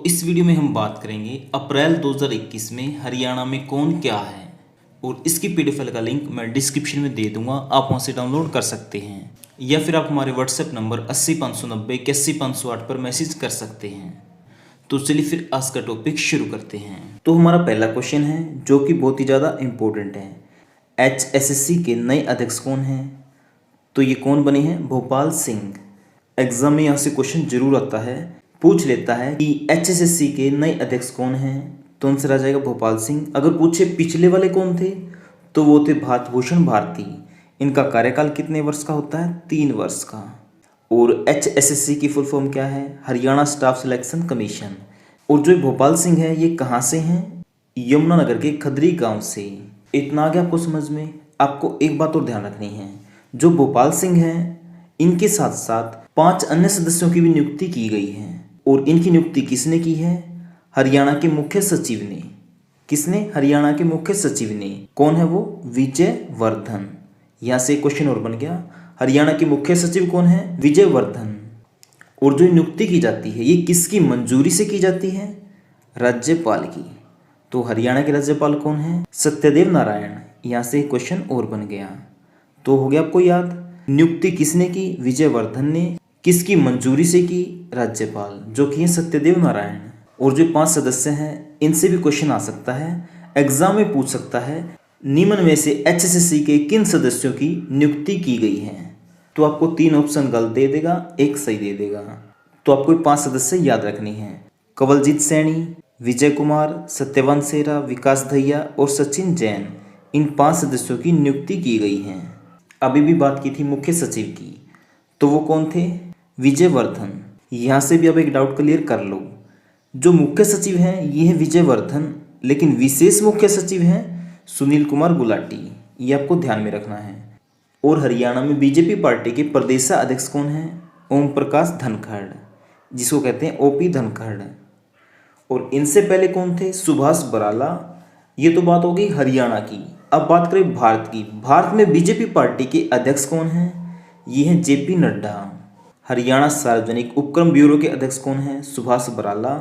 इस वीडियो में हम बात करेंगे अप्रैल 2021 में हरियाणा में कौन क्या है, और इसकी पीडीएफ फाइल का लिंक मैं डिस्क्रिप्शन में दे दूंगा, आप वहां से डाउनलोड कर सकते हैं या फिर आप हमारे व्हाट्सएप नंबर 80 590 81 508 पर मैसेज कर सकते हैं। तो चलिए फिर आज का टॉपिक शुरू करते हैं। तो हमारा पहला क्वेश्चन है जो कि बहुत ही ज़्यादा इम्पोर्टेंट है। HSSC के नए अध्यक्ष कौन हैं? तो ये कौन बने हैं? भोपाल सिंह। एग्जाम में यहाँ से क्वेश्चन जरूर आता है, पूछ लेता है कि HSSC के नए अध्यक्ष कौन हैं, तो आंसर आ जाएगा भोपाल सिंह। अगर पूछे पिछले वाले कौन थे, तो वो थे भारत भूषण भारती। इनका कार्यकाल कितने वर्ष का होता है? 3 वर्ष का। और HSSC की फुल फॉर्म क्या है? Haryana staff selection commission. और जो भोपाल सिंह है ये कहाँ से हैं? यमुनानगर के खदरी गांव से। इतना आ गया आपको समझ में। आपको एक बात और ध्यान रखनी है, जो भोपाल सिंह हैं इनके साथ साथ 5 अन्य सदस्यों की भी नियुक्ति की गई है। और इनकी नियुक्ति किसने की है? हरियाणा के मुख्य सचिव ने। किसने? हरियाणा के मुख्य सचिव ने। कौन है वो? विजय वर्धन। यहाँ से क्वेश्चन और बन गया, हरियाणा के मुख्य सचिव कौन है? विजय वर्धन। और जो नियुक्ति की जाती है ये किसकी मंजूरी से की जाती है? राज्यपाल की। तो हरियाणा के राज्यपाल कौन है? सत्यदेव नारायण। यहाँ से क्वेश्चन और बन गया। तो हो गया आपको याद, नियुक्ति किसने की? विजय वर्धन ने। किसकी मंजूरी से की? राज्यपाल, जो कि है सत्यदेव नारायण। और जो 5 सदस्य हैं इनसे भी क्वेश्चन आ सकता है, एग्जाम में पूछ सकता है, निम्न में से HSSC के किन सदस्यों की नियुक्ति की गई है? तो आपको 3 ऑप्शन गलत दे देगा, 1 सही दे देगा। तो आपको 5 सदस्य याद रखनी है, कवलजीत सैनी, विजय कुमार, सत्यवान सेरा, विकास दहिया और सचिन जैन। इन 5 सदस्यों की नियुक्ति की गई है। अभी भी बात की थी मुख्य सचिव की, तो वो कौन थे? विजय वर्धन। यहाँ से भी अब एक डाउट क्लियर कर लो, जो मुख्य सचिव हैं ये है विजय वर्धन, लेकिन विशेष मुख्य सचिव हैं सुनील कुमार गुलाटी। ये आपको ध्यान में रखना है। और हरियाणा में बीजेपी पार्टी के प्रदेशाध्यक्ष कौन हैं? ओम प्रकाश धनखड़, जिसको कहते हैं OP धनखड़। और इनसे पहले कौन थे? सुभाष बराला। ये तो बात हो गई हरियाणा की। अब बात करें भारत की। भारत में बीजेपी पार्टी के अध्यक्ष कौन हैं? ये हैं JP नड्डा। हरियाणा सार्वजनिक उपक्रम ब्यूरो के अध्यक्ष कौन हैं? सुभाष बराला।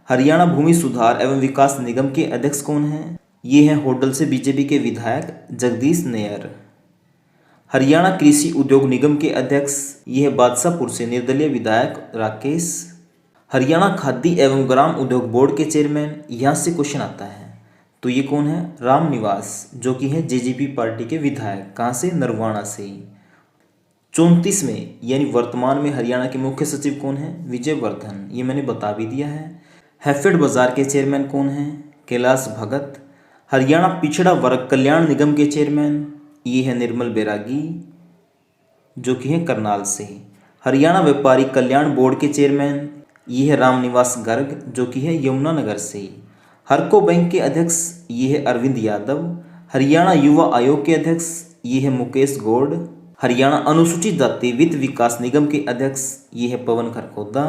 हरियाणा भूमि सुधार एवं विकास निगम के अध्यक्ष कौन हैं? ये हैं होडल से बीजेपी के विधायक जगदीश नेयर। हरियाणा कृषि उद्योग निगम के अध्यक्ष ये है बादशाहपुर से निर्दलीय विधायक राकेश। हरियाणा खाद्य एवं ग्राम उद्योग बोर्ड के चेयरमैन, यहाँ से क्वेश्चन आता है, तो ये कौन है? राम निवास, जो कि है JJP पार्टी के विधायक। कहाँ से? नरवाणा से। 34 में यानी वर्तमान में हरियाणा के मुख्य सचिव कौन है? विजय वर्धन। ये मैंने बता भी दिया है। हैफेड बाजार के चेयरमैन कौन है? कैलाश भगत। हरियाणा पिछड़ा वर्ग कल्याण निगम के चेयरमैन ये है निर्मल बैरागी, जो कि है करनाल से। हरियाणा व्यापारी कल्याण बोर्ड के चेयरमैन ये है रामनिवास गर्ग, जो कि है यमुनानगर से। हरको बैंक के अध्यक्ष ये है अरविंद यादव। हरियाणा युवा आयोग के अध्यक्ष ये है मुकेश गौड़। हरियाणा अनुसूचित जाति वित्त विकास निगम के अध्यक्ष ये है पवन खरखोदा।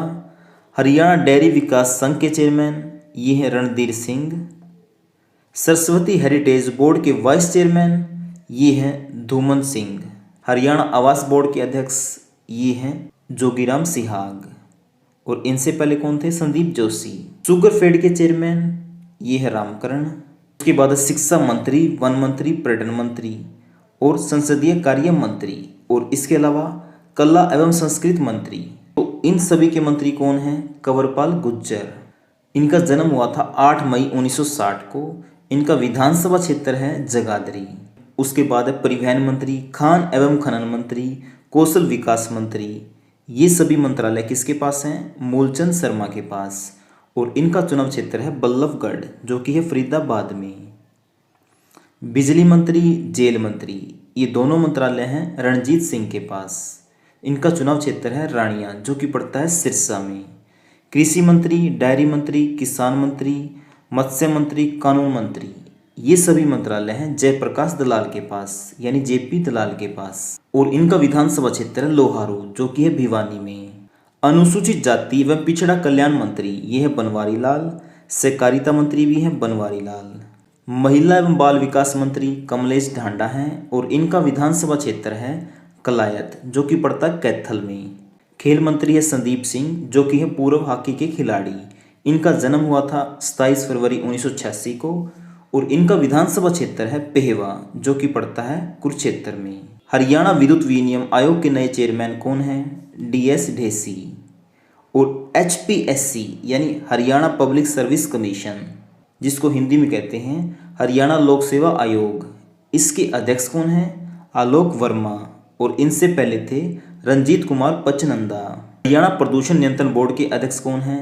हरियाणा डेयरी विकास संघ के चेयरमैन ये है रणधीर सिंह। सरस्वती हेरिटेज बोर्ड के वाइस चेयरमैन ये हैं धूमन सिंह। हरियाणा आवास बोर्ड के अध्यक्ष ये हैं जोगीराम सिहाग। और इनसे पहले कौन थे? संदीप जोशी। शुगरफेड के चेयरमैन ये है रामकरण। उसके बाद शिक्षा मंत्री, वन मंत्री, पर्यटन मंत्री और संसदीय कार्य मंत्री, और इसके अलावा कला एवं संस्कृत मंत्री। तो इन सभी के मंत्री कौन हैं? कंवरपाल गुर्जर। इनका जन्म हुआ था 8 मई 1960 को। इनका विधानसभा क्षेत्र है जगाधरी। उसके बाद है परिवहन मंत्री, खान एवं खनन मंत्री, कौशल विकास मंत्री। ये सभी मंत्रालय किसके पास हैं? मूलचंद शर्मा के पास। और इनका चुनाव क्षेत्र है बल्लभगढ़, जो कि है फरीदाबाद में। बिजली मंत्री, जेल मंत्री, ये दोनों मंत्रालय हैं रणजीत सिंह के पास। इनका चुनाव क्षेत्र है रानिया, जो कि पड़ता है सिरसा में। कृषि मंत्री, डायरी मंत्री, किसान मंत्री, मत्स्य मंत्री, कानून मंत्री, ये सभी मंत्रालय हैं जयप्रकाश दलाल के पास, यानी JP दलाल के पास। और इनका विधानसभा क्षेत्र है लोहारू, जो कि है भिवानी में। अनुसूचित जाति व पिछड़ा कल्याण मंत्री ये है बनवारी लाल। सहकारिता मंत्री भी हैं बनवारी लाल। महिला एवं बाल विकास मंत्री कमलेश ढांडा हैं, और इनका विधानसभा क्षेत्र है कलायत, जो कि पड़ता है कैथल में। खेल मंत्री है संदीप सिंह, जो कि है पूर्व हॉकी के खिलाड़ी। इनका जन्म हुआ था 27 फरवरी 1986 को और इनका विधानसभा क्षेत्र है पेहवा, जो कि पड़ता है कुरुक्षेत्र में। हरियाणा विद्युत विनियम आयोग के नए चेयरमैन कौन हैं? DS ढेसी। और HPSC यानी हरियाणा पब्लिक सर्विस कमीशन, जिसको हिंदी में कहते हैं हरियाणा लोक सेवा आयोग, इसके अध्यक्ष कौन हैं? आलोक वर्मा। और इनसे पहले थे रंजीत कुमार पचनंदा। हरियाणा प्रदूषण नियंत्रण बोर्ड के अध्यक्ष कौन हैं?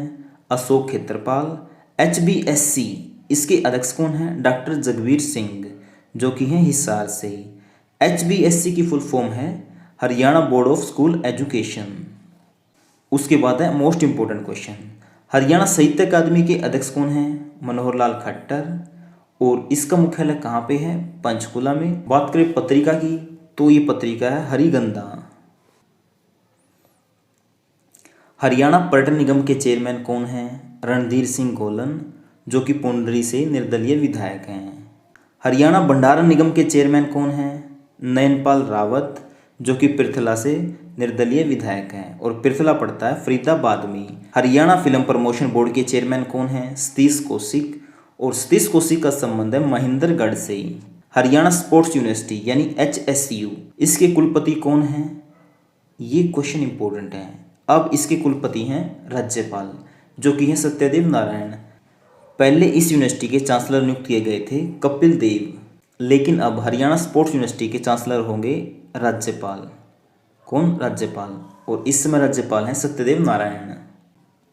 अशोक खेत्रपाल। HBSC इसके अध्यक्ष कौन हैं? डॉक्टर जगबीर सिंह, जो कि हैं हिसार से। HBSC की फुल फॉर्म है Haryana board of school education. उसके बाद है मोस्ट इंपोर्टेंट क्वेश्चन, हरियाणा साहित्य अकादमी के अध्यक्ष कौन हैं? मनोहर लाल खट्टर। और इसका मुख्यालय कहाँ पे है? पंचकुला में। बात करें पत्रिका की तो ये पत्रिका है हरिगंधा। हरियाणा पर्यटन निगम के चेयरमैन कौन हैं? रणधीर सिंह गोलन, जो कि पुंडरी से निर्दलीय विधायक हैं। हरियाणा भंडारण निगम के चेयरमैन कौन हैं? नयनपाल रावत, जो कि पृथला से निर्दलीय विधायक हैं और पृथला पड़ता है फरीदाबाद में। हरियाणा फिल्म प्रमोशन बोर्ड के चेयरमैन कौन हैं? सतीश कौशिक। और सतीश कौशिक का संबंध है महेंद्रगढ़ से। हरियाणा स्पोर्ट्स यूनिवर्सिटी यानी HSU, इसके कुलपति कौन हैं? ये क्वेश्चन इंपॉर्टेंट है। अब इसके कुलपति हैं राज्यपाल, जो कि हैं सत्यदेव नारायण। पहले इस यूनिवर्सिटी के चांसलर नियुक्त किए गए थे कपिल देव, लेकिन अब हरियाणा स्पोर्ट्स यूनिवर्सिटी के चांसलर होंगे राज्यपाल। कौन? राज्यपाल। और इस समय राज्यपाल हैं सत्यदेव नारायण।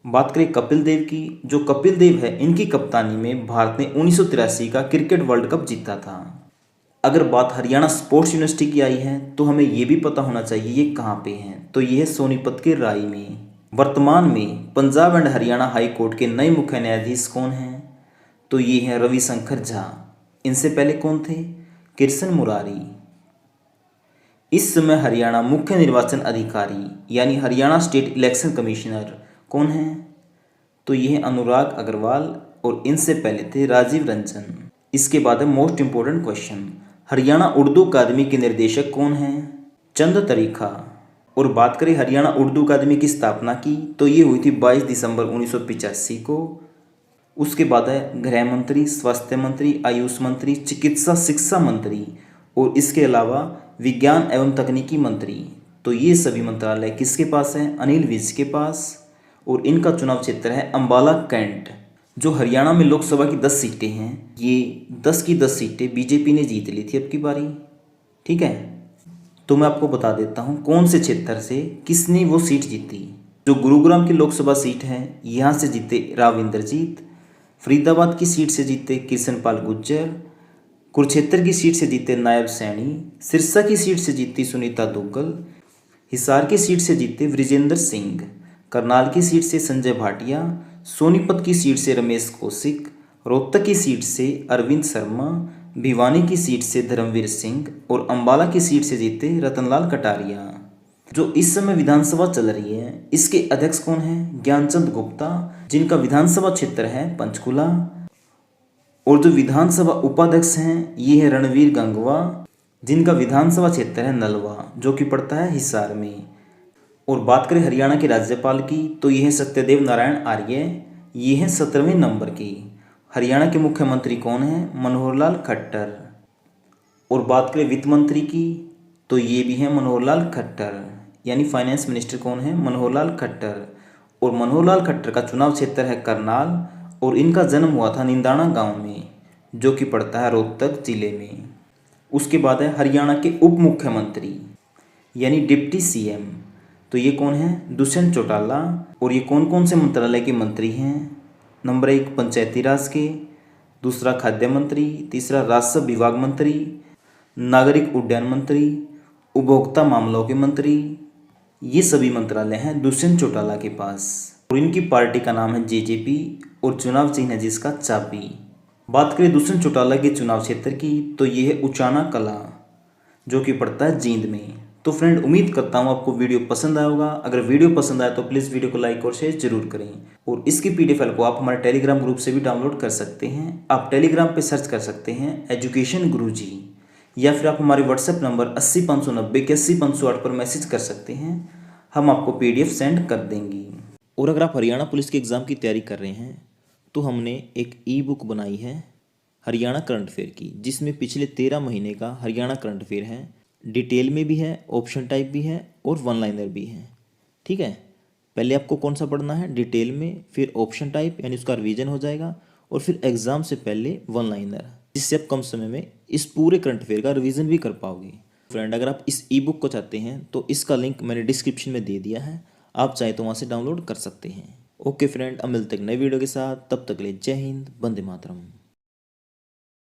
बात करें कपिल देव की, जो कपिल देव है इनकी कप्तानी में भारत ने 1983 का क्रिकेट वर्ल्ड कप जीता था। अगर बात हरियाणा स्पोर्ट्स यूनिवर्सिटी की आई है तो हमें ये भी पता होना चाहिए ये कहाँ पे है, तो ये है सोनीपत के राई में। वर्तमान में Punjab and Haryana high court के नए मुख्य न्यायाधीश कौन हैं? तो ये हैं रविशंकर झा। इनसे पहले कौन थे? कृष्ण मुरारी। इस समय हरियाणा मुख्य निर्वाचन अधिकारी यानी हरियाणा स्टेट इलेक्शन कमिश्नर कौन हैं? तो ये हैं अनुराग अग्रवाल और इनसे पहले थे राजीव रंजन। इसके बाद है most important question, Haryana Urdu Akademi के निर्देशक कौन हैं? चंद तरीखा। और बात करें हरियाणा उर्दू अकादमी की स्थापना की तो ये हुई थी 22 दिसंबर 1985 को। उसके बाद है गृह मंत्री, स्वास्थ्य मंत्री, आयुष मंत्री, चिकित्सा शिक्षा मंत्री और इसके अलावा विज्ञान एवं तकनीकी मंत्री। तो ये सभी मंत्रालय किसके पास है? अनिल विज के पास। और इनका चुनाव क्षेत्र है अंबाला कैंट। जो हरियाणा में लोकसभा की 10 सीटें हैं, ये 10 की 10 सीटें बीजेपी ने जीत ली थी अब की बारी। ठीक है, तो मैं आपको बता देता हूँ कौन से क्षेत्र से किसने वो सीट जीती। जो गुरुग्राम की लोकसभा सीट है यहाँ से जीते राव इंद्रजीत, फरीदाबाद की सीट से जीते कृष्णपाल गुर्जर, कुरुक्षेत्र की सीट से जीते नायब सैनी, सिरसा की सीट से जीती सुनीता दुग्गल, हिसार की सीट से जीते वृजेंद्र सिंह, करनाल की सीट से संजय भाटिया, सोनीपत की सीट से रमेश कौशिक, रोहतक की सीट से अरविंद शर्मा, भिवानी की सीट से धर्मवीर सिंह और अंबाला की सीट से जीते रतनलाल कटारिया। जो इस समय विधानसभा चल रही है इसके अध्यक्ष कौन हैं? ज्ञानचंद गुप्ता, जिनका विधानसभा क्षेत्र है पंचकुला। और जो विधानसभा उपाध्यक्ष हैं ये है रणवीर गंगवा, जिनका विधानसभा क्षेत्र है नलवा, जो कि पड़ता है हिसार में। और बात करें हरियाणा के राज्यपाल की तो ये है सत्यदेव नारायण आर्य, ये हैं 17वें नंबर की। हरियाणा के मुख्यमंत्री कौन हैं? मनोहर लाल खट्टर। और बात करें वित्त मंत्री की तो ये भी हैं मनोहर लाल खट्टर, यानी फाइनेंस मिनिस्टर कौन है? मनोहर लाल खट्टर। और मनोहर लाल खट्टर का चुनाव क्षेत्र है करनाल और इनका जन्म हुआ था निंदाना गांव में, जो कि पड़ता है रोहतक जिले में। उसके बाद है हरियाणा के उप मुख्यमंत्री यानी डिप्टी CM, तो ये कौन है? दुष्यंत चौटाला। और ये कौन कौन से मंत्रालय के मंत्री हैं? नंबर 1 पंचायती राज के, दूसरा खाद्य मंत्री, तीसरा राजस्व विभाग मंत्री, नागरिक उड्डयन मंत्री, उपभोक्ता मामलों के मंत्री। ये सभी मंत्रालय हैं दुष्यंत चौटाला के पास। और इनकी पार्टी का नाम है JJP और चुनाव चिन्ह है जिसका चाबी। बात करें दुष्यंत चौटाला के चुनाव क्षेत्र की तो ये है उचाना कला, जो कि पड़ता है जींद में। तो फ्रेंड, उम्मीद करता हूँ आपको वीडियो पसंद आया होगा। अगर वीडियो पसंद आए तो प्लीज़ वीडियो को लाइक और शेयर जरूर करें। और इसकी PDF फाइल को आप हमारे टेलीग्राम ग्रुप से भी डाउनलोड कर सकते हैं। आप टेलीग्राम पे सर्च कर सकते हैं एजुकेशन गुरुजी, या फिर आप हमारे व्हाट्सएप नंबर 80 590 81 508 पर मैसेज कर सकते हैं। हम आपको PDF सेंड कर देंगे। और अगर आप हरियाणा पुलिस के एग्ज़ाम की तैयारी कर रहे हैं तो हमने एक ई बुक बनाई है हरियाणा करंट अफेयर की, जिसमें पिछले 13 महीने का हरियाणा करंट अफेयर है, डिटेल में भी है, ऑप्शन टाइप भी है और वन लाइनर भी है। ठीक है, पहले आपको कौन सा पढ़ना है, डिटेल में, फिर ऑप्शन टाइप यानी उसका रिवीजन हो जाएगा, और फिर एग्जाम से पहले वन लाइनर, जिससे आप कम समय में इस पूरे करंट अफेयर का रिवीजन भी कर पाओगे। फ्रेंड, अगर आप इस ई बुक को चाहते हैं तो इसका लिंक मैंने डिस्क्रिप्शन में दे दिया है, आप चाहे तो वहाँ से डाउनलोड कर सकते हैं। ओके फ्रेंड, अब मिलते हैं नई वीडियो के साथ, तब तक के लिए जय हिंद, वंदे मातरम।